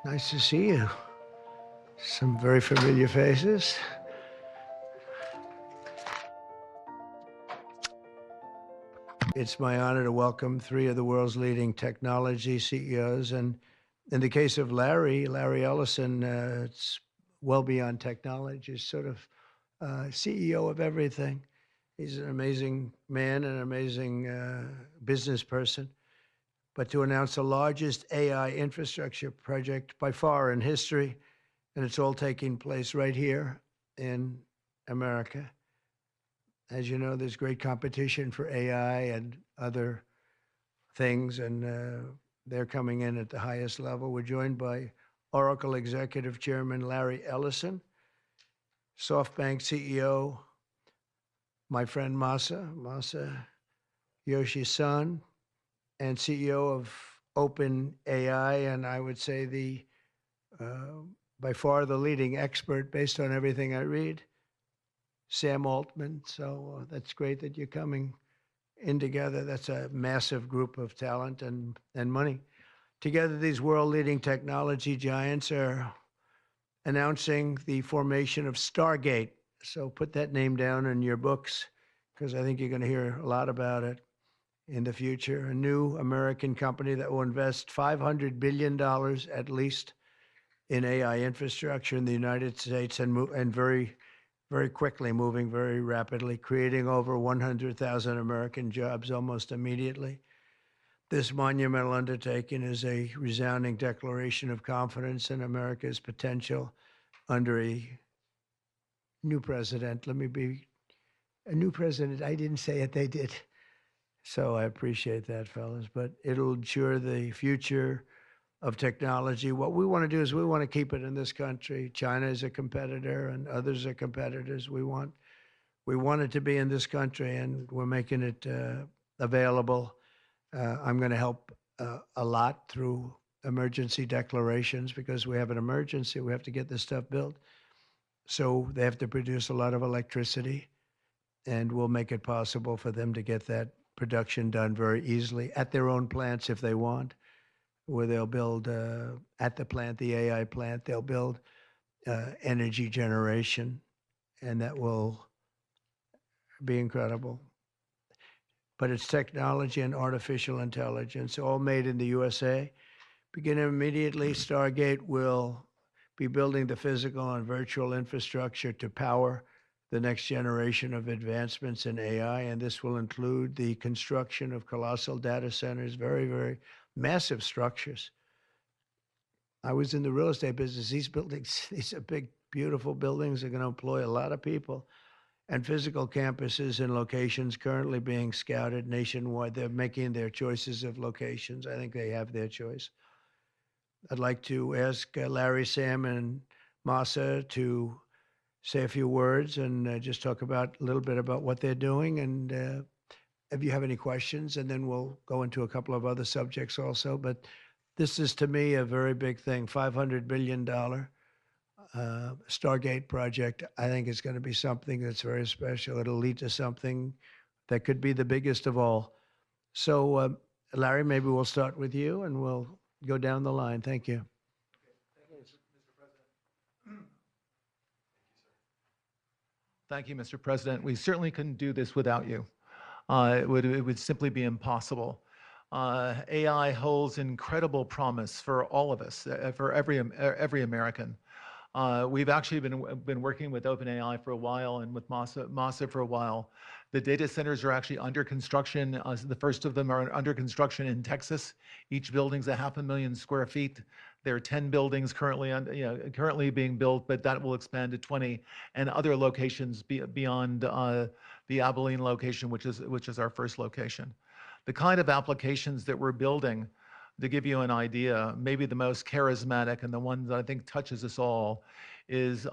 Nice to see you. Some very familiar faces. It's my honor to welcome three of the world's leading technology CEOs. And in the case of Larry Ellison, it's well beyond technology. He's sort of CEO of everything. He's an amazing man, an amazing business person. But to announce the largest AI infrastructure project by far in history, and it's all taking place right here in America. As you know, there's great competition for AI and other things, and they're coming in at the highest level. We're joined by Oracle Executive Chairman Larry Ellison, SoftBank CEO, my friend Masa Yoshi-san, and CEO of OpenAI, and I would say the by far the leading expert based on everything I read, Sam Altman. So that's great that you're coming in together. That's a massive group of talent and money. Together, these world-leading technology giants are announcing the formation of Stargate. So put that name down in your books, because I think you're going to hear a lot about it in the future. A new American company that will invest $500 billion at least in AI infrastructure in the United States, and very, very quickly, moving very rapidly, creating over 100,000 American jobs almost immediately. This monumental undertaking is a resounding declaration of confidence in America's potential under a new president. Let me be a new president. I didn't say it, they did. So I appreciate that, fellas. But it'll ensure the future of technology. What we want to do is we want to keep it in this country. China is a competitor and others are competitors. We want it to be in this country, and we're making it available. I'm going to help a lot through emergency declarations, because we have an emergency. We have to get this stuff built. So they have to produce a lot of electricity, and we'll make it possible for them to get that production done very easily at their own plants if they want, where they'll build at the plant, the AI plant, they'll build energy generation, and that will be incredible. But it's technology and artificial intelligence, all made in the USA. Beginning immediately, Stargate will be building the physical and virtual infrastructure to power the next generation of advancements in AI, and this will include the construction of colossal data centers, very, very massive structures. I was in the real estate business. These buildings, these are big, beautiful buildings. Are going to employ a lot of people. And physical campuses in locations currently being scouted nationwide. They're making their choices of locations. I think they have their choice. I'd like to ask Larry, Sam, and Masa to say a few words and just talk about a little bit about what they're doing, and if you have any questions, and then we'll go into a couple of other subjects also. But this is, to me, a very big thing. $500 billion Stargate project. I think it's going to be something that's very special. It'll lead to something that could be the biggest of all. So, Larry, maybe we'll start with you, and we'll go down the line. Thank you. Thank you, Mr. President. We certainly couldn't do this without you. It would simply be impossible. AI holds incredible promise for all of us, for every American. We've actually been working with OpenAI for a while, and with Masa for a while. The data centers are actually under construction. The first of them are under construction in Texas. Each building's 500,000 square feet. There are 10 buildings currently being built, but that will expand to 20, and other locations beyond the Abilene location, which is our first location. The kind of applications that we're building, to give you an idea, maybe the most charismatic and the one that I think touches us all is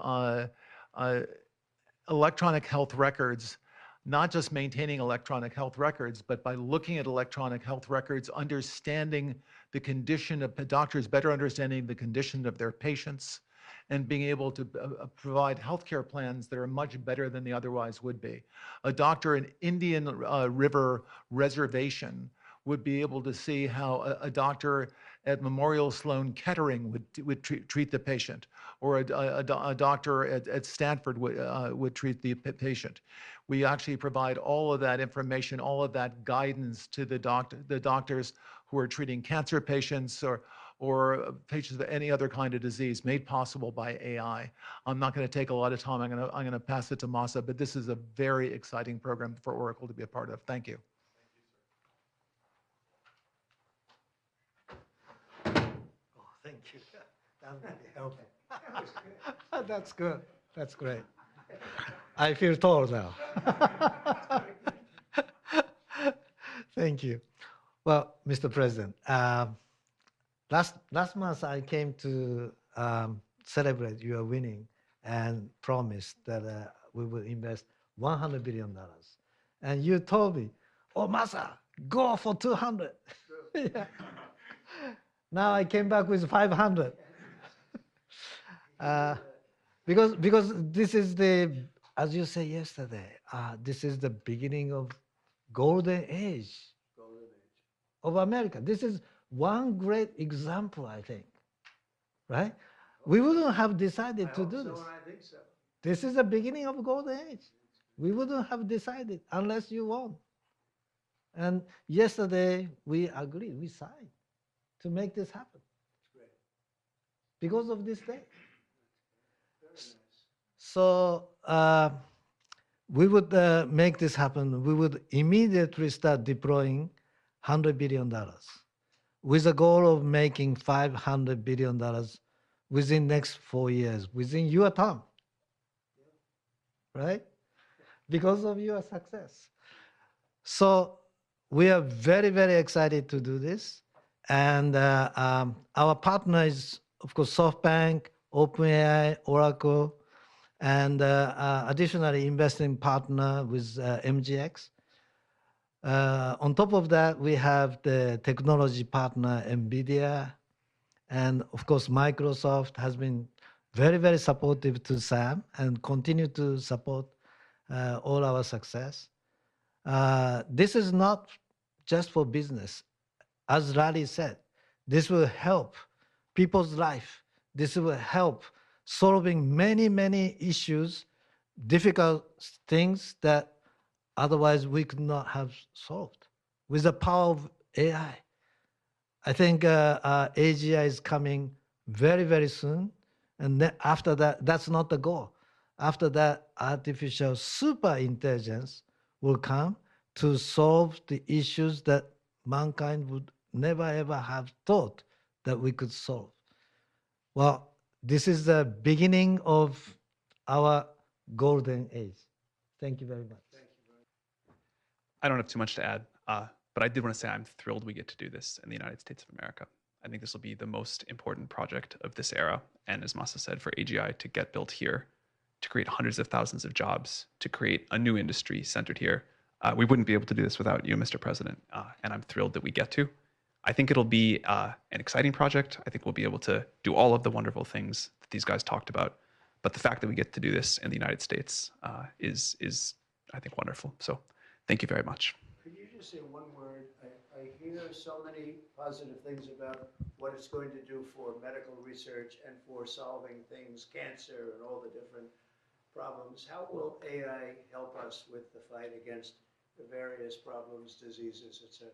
electronic health records. Not just maintaining electronic health records, but by looking at electronic health records, understanding the condition of doctors, better understanding the condition of their patients, and being able to provide healthcare plans that are much better than they otherwise would be. A doctor in Indian River Reservation would be able to see how a doctor at Memorial Sloan Kettering would treat the patient, or a doctor at Stanford would treat the patient. We actually provide all of that information, all of that guidance to the doctors who are treating cancer patients or patients with any other kind of disease, made possible by AI. I'm not going to take a lot of time. I'm going to pass it to Masa, but this is a very exciting program for Oracle to be a part of. Thank you. Thank you. That really helped. That's good. That's great. I feel tall now. Thank you. Well, Mr. President, last month I came to celebrate your winning and promised that we will invest $100 billion. And you told me, oh, Masa, go for 200. Yeah. Now I came back with 500. Because this is the, as you said yesterday, this is the beginning of golden age of America. This is one great example, I think, right? We wouldn't have decided to do this. I think so. This is the beginning of golden age. We wouldn't have decided unless you won. And yesterday we agreed, we signed to make this happen. Because of this day. So we would make this happen. We would immediately start deploying $100 billion with a goal of making $500 billion within next 4 years, within your term, right? Because of your success. So we are very, very excited to do this. And our partner is, of course, SoftBank, OpenAI, Oracle, and additionally investing partner with MGX. On top of that, we have the technology partner, NVIDIA, and of course, Microsoft has been very, very supportive to SAM and continue to support all our success. This is not just for business. As Larry said, this will help people's life. This will help solving many, many issues, difficult things that otherwise we could not have solved with the power of AI. I think AGI is coming very, very soon. And then after that, that's not the goal. After that, artificial super intelligence will come to solve the issues that mankind would never, ever have thought that we could solve. Well, this is the beginning of our golden age. Thank you very much. I don't have too much to add, but I did want to say I'm thrilled we get to do this in the United States of America. I think this will be the most important project of this era. And as Masa said, for AGI to get built here, to create hundreds of thousands of jobs, to create a new industry centered here, we wouldn't be able to do this without you, Mr. President. And I'm thrilled that we get to. I think it'll be an exciting project. I think we'll be able to do all of the wonderful things that these guys talked about. But the fact that we get to do this in the United States is, I think, wonderful. So thank you very much. Could you just say one word? I hear so many positive things about what it's going to do for medical research and for solving things, cancer and all the different problems. How will AI help us with the fight against the various problems, diseases, etc.?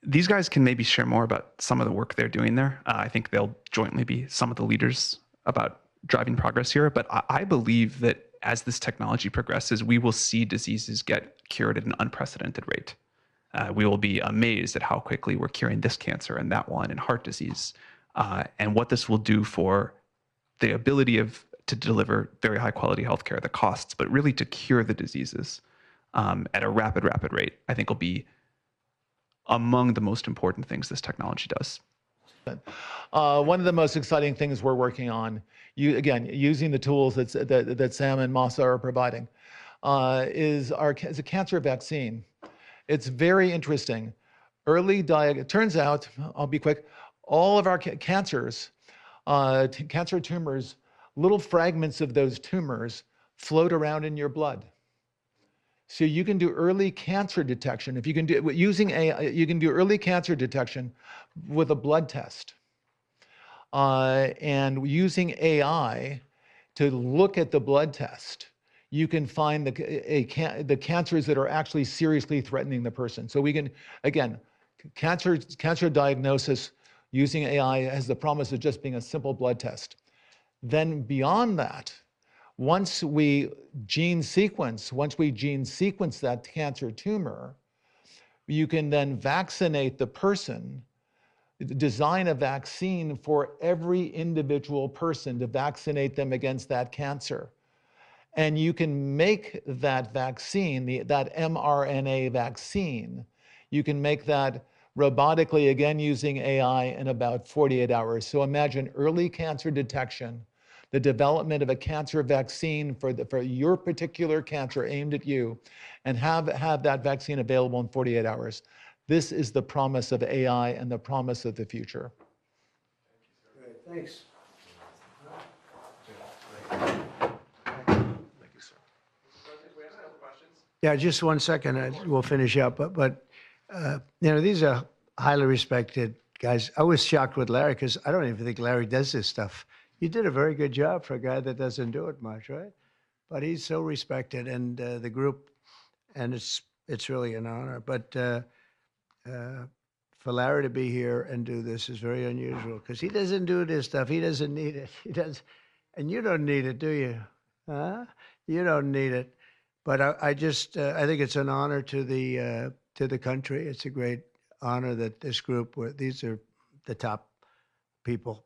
These guys can maybe share more about some of the work they're doing there. I think they'll jointly be some of the leaders about driving progress here. But I believe that as this technology progresses, we will see diseases get cured at an unprecedented rate. We will be amazed at how quickly we're curing this cancer and that one and heart disease, and what this will do for the ability to deliver very high quality healthcare, the costs, but really to cure the diseases at a rapid rate, I think will be among the most important things this technology does. One of the most exciting things we're working on, again, using the tools that Sam and Masa are providing, is a cancer vaccine. It's very interesting. It turns out, I'll be quick, all of our cancers, cancer tumors, little fragments of those tumors float around in your blood. So you can do early cancer detection. If you can do using AI, you can do early cancer detection with a blood test. And using AI to look at the blood test, you can find the cancers that are actually seriously threatening the person. So we can, again, cancer diagnosis using AI has the promise of just being a simple blood test. Then beyond that, once we gene sequence that cancer tumor, you can then vaccinate the person, design a vaccine for every individual person to vaccinate them against that cancer. And you can make that vaccine, that mRNA vaccine, you can make that robotically, again, using AI in about 48 hours. So imagine early cancer detection, the development of a cancer vaccine for your particular cancer aimed at you, and have that vaccine available in 48 hours. This is the promise of AI and the promise of the future. Great, thanks. Thank you, sir. Yeah, just 1 second, we'll finish up. But you know, these are highly respected guys. I was shocked with Larry because I don't even think Larry does this stuff. You did a very good job for a guy that doesn't do it much, right? But he's so respected, and the group, and it's really an honor. But for Larry to be here and do this is very unusual because he doesn't do this stuff. He doesn't need it. He does, and you don't need it, do you? Huh? You don't need it. But I just I think it's an honor to the country. It's a great honor that this group, these are the top people